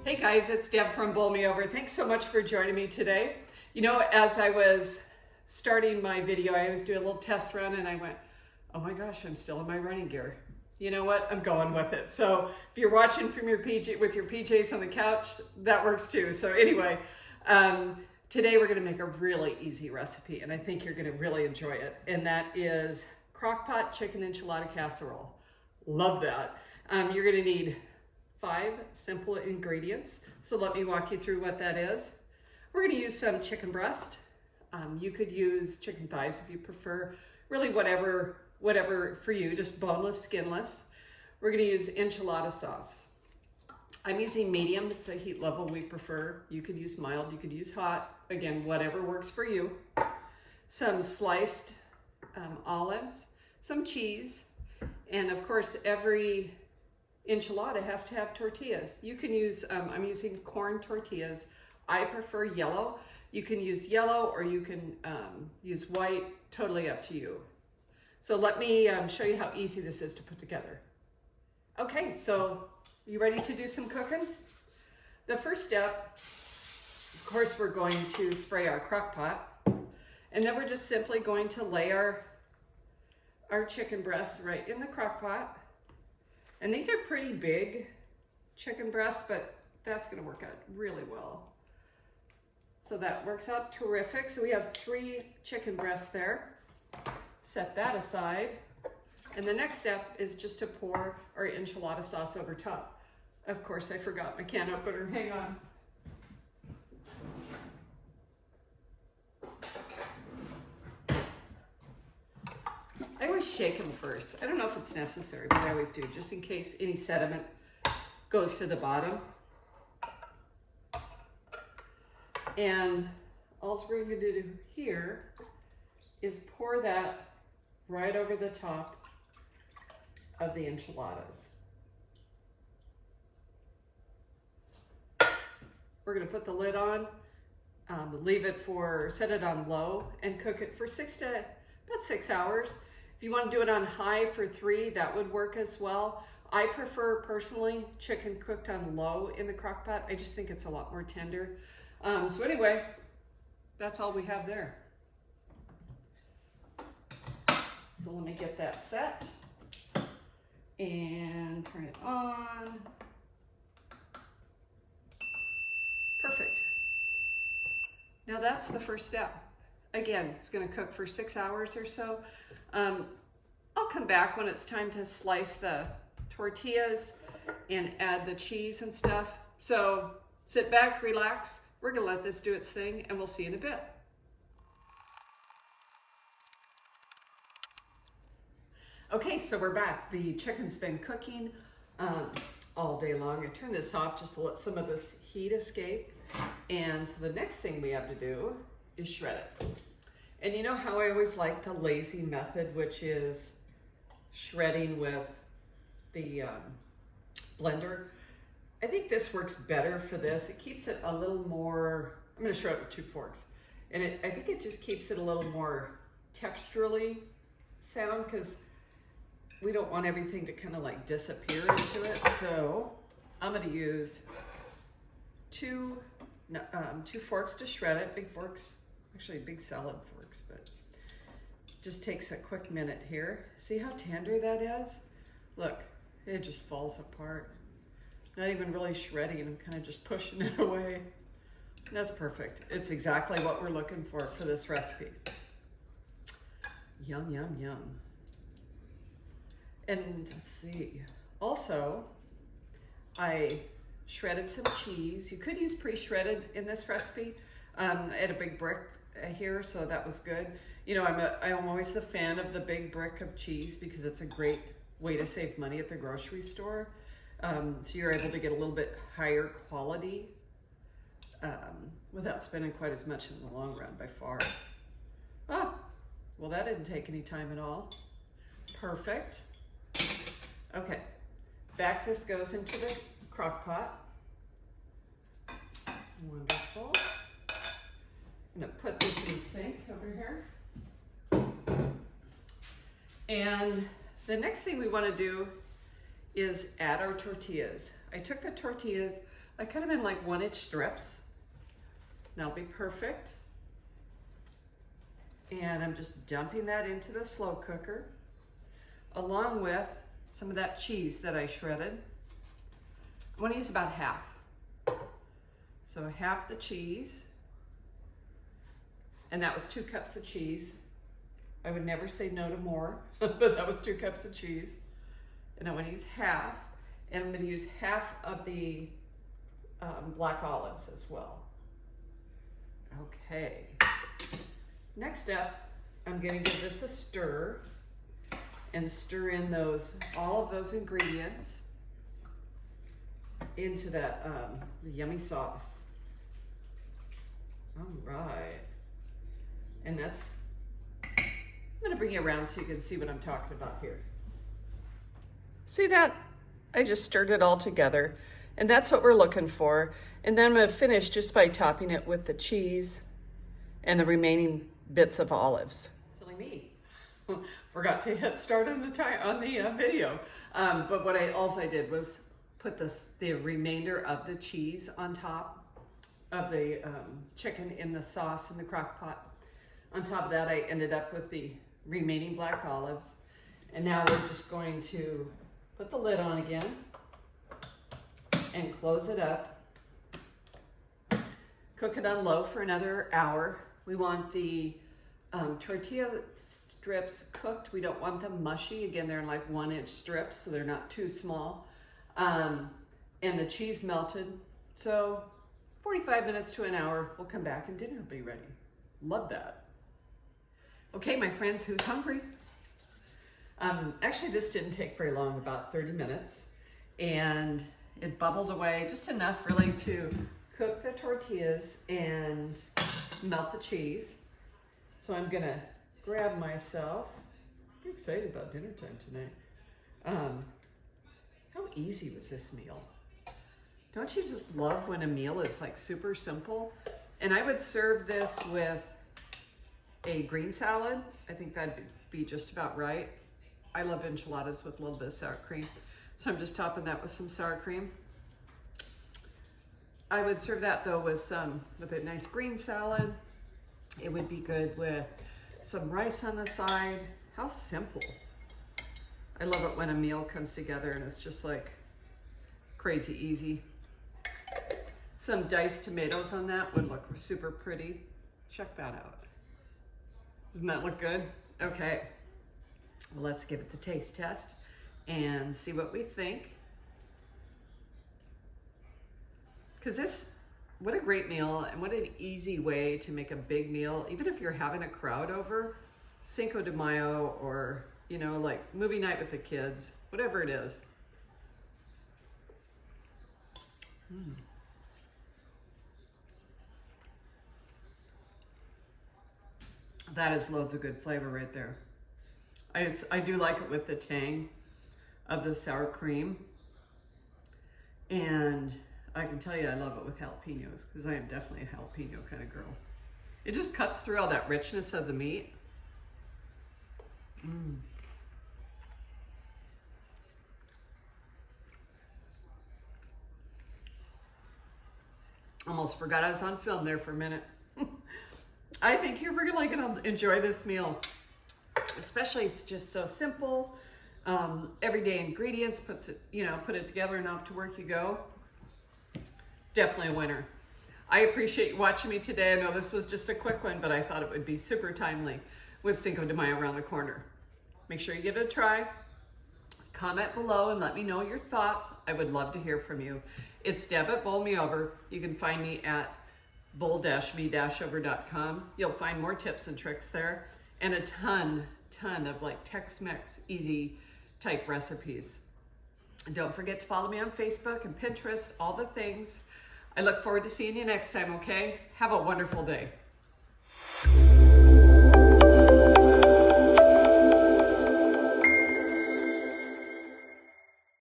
Hey guys, it's Deb from Bowl Me Over. Thanks so much for joining me today. You know, as I was starting my video, I was doing a little test run and I went, oh my gosh, I'm still in my running gear. You know what? I'm going with it. So if you're watching from your with your PJs on the couch, that works too. So anyway, today we're going to make a really easy recipe and I think you're going to really enjoy it. And that is Crockpot chicken enchilada casserole. Love that. You're going to need 5 simple ingredients. So let me walk you through what that is. We're going to use some chicken breast. You could use chicken thighs if you prefer, really whatever for you, just boneless, skinless. We're going to use enchilada sauce. I'm using medium. It's a heat level we prefer. You could use mild, you could use hot. Again, whatever works for you. Some sliced olives, some cheese, and of course every enchilada has to have tortillas. You can use, I'm using corn tortillas. I prefer yellow. You can use yellow or you can use white, totally up to you. So let me show you how easy this is to put together. Okay, so you ready to do some cooking? The first step, of course, we're going to spray our crock pot, and then we're just simply going to lay our chicken breasts right in the crock pot. And these are pretty big chicken breasts, but that's gonna work out really well. So that works out terrific. So we have 3 chicken breasts there. Set that aside. And the next step is just to pour our enchilada sauce over top. Of course, I forgot my can opener. Hang on. I always shake them first. I don't know if it's necessary, but I always do, just in case any sediment goes to the bottom. And all we're going to do here is pour that right over the top of the enchiladas. We're going to put the lid on, set it on low, and cook it for about 6 hours. If you want to do it on high for 3, that would work as well. I prefer, personally, chicken cooked on low in the crock pot. I just think it's a lot more tender. So anyway, that's all we have there. So let me get that set and turn it on. Perfect. Now that's the first step. Again, it's going to cook for 6 hours or so. I'll come back when it's time to slice the tortillas and add the cheese and stuff. So sit back, relax. We're going to let this do its thing, and we'll see you in a bit. Okay, so we're back. The chicken's been cooking all day long. I turned this off just to let some of this heat escape. And so the next thing we have to do is shred it. And you know how I always like the lazy method, which is shredding with the blender? I think this works better for this. It keeps it a little more, I'm going to shred it with 2 forks. And I think it just keeps it a little more texturally sound, because we don't want everything to kind of like disappear into it. So I'm going to use 2 forks to shred it. Big forks, actually big salad forks, but just takes a quick minute here. See how tender that is? Look, it just falls apart. Not even really shredding, I'm kind of just pushing it away. That's perfect. It's exactly what we're looking for this recipe. Yum, yum, yum. And let's see, also, I shredded some cheese. You could use pre-shredded in this recipe. I had a big brick here, so that was good. You know, I'm always the fan of the big brick of cheese because it's a great way to save money at the grocery store. So you're able to get a little bit higher quality without spending quite as much in the long run by far. Oh, well, that didn't take any time at all. Perfect. Okay, back this goes into the crock pot. Wonderful. I'm gonna put this in the sink over here. And the next thing we wanna do is add our tortillas. I took the tortillas, I cut them in like 1-inch strips. That'll be perfect. And I'm just dumping that into the slow cooker along with some of that cheese that I shredded. I want to use about half. So half the cheese, and that was 2 cups of cheese. I would never say no to more, but that was 2 cups of cheese. And I want to use half, and I'm going to use half of the black olives as well. Okay. Next up, I'm going to give this a stir and stir in all of those ingredients into that the yummy sauce. All right. And I'm going to bring you around so you can see what I'm talking about here. See that? I just stirred it all together, and that's what we're looking for. And then I'm going to finish just by topping it with the cheese and the remaining bits of olives. Silly me. Forgot to hit start on the video. But what I did was put the remainder of the cheese on top of the chicken in the sauce in the crock pot. On top of that, I ended up with the remaining black olives. And now we're just going to put the lid on again and close it up. Cook it on low for another hour. We want the tortilla strips cooked. We don't want them mushy. Again, they're in like 1-inch strips, so they're not too small. And the cheese melted. So 45 minutes to an hour, we'll come back and dinner will be ready. Love that. Okay, my friends, who's hungry? Actually, this didn't take very long, about 30 minutes. And it bubbled away just enough really to cook the tortillas and melt the cheese. So I'm gonna grab myself. I'm excited about dinner time tonight. How easy was this meal? Don't you just love when a meal is like super simple? And I would serve this with a green salad. I think that'd be just about right. I love enchiladas with a little bit of sour cream. So I'm just topping that with some sour cream. I would serve that though with a nice green salad. It would be good with some rice on the side. How simple. I love it when a meal comes together and it's just like crazy easy. Some diced tomatoes on that would look super pretty. Check that out. Doesn't that look good? Okay, well, let's give it the taste test and see what we think. Because what a great meal and what an easy way to make a big meal. Even if you're having a crowd over, Cinco de Mayo or, you know, like movie night with the kids, whatever it is. That is loads of good flavor right there. I do like it with the tang of the sour cream. And I can tell you I love it with jalapeños because I am definitely a jalapeno kind of girl. It just cuts through all that richness of the meat. Almost forgot I was on film there for a minute. I think you're really gonna enjoy this meal. Especially it's just so simple. Everyday ingredients, put it together and off to work you go. Definitely a winner. I appreciate you watching me today. I know this was just a quick one, but I thought it would be super timely with Cinco de Mayo around the corner. Make sure you give it a try. Comment below and let me know your thoughts. I would love to hear from you. It's Deb at Bowl Me Over. You can find me at bowl-me-over.com. You'll find more tips and tricks there and a ton of like Tex-Mex easy type recipes. And don't forget to follow me on Facebook and Pinterest, all the things. I look forward to seeing you next time, okay? Have a wonderful day.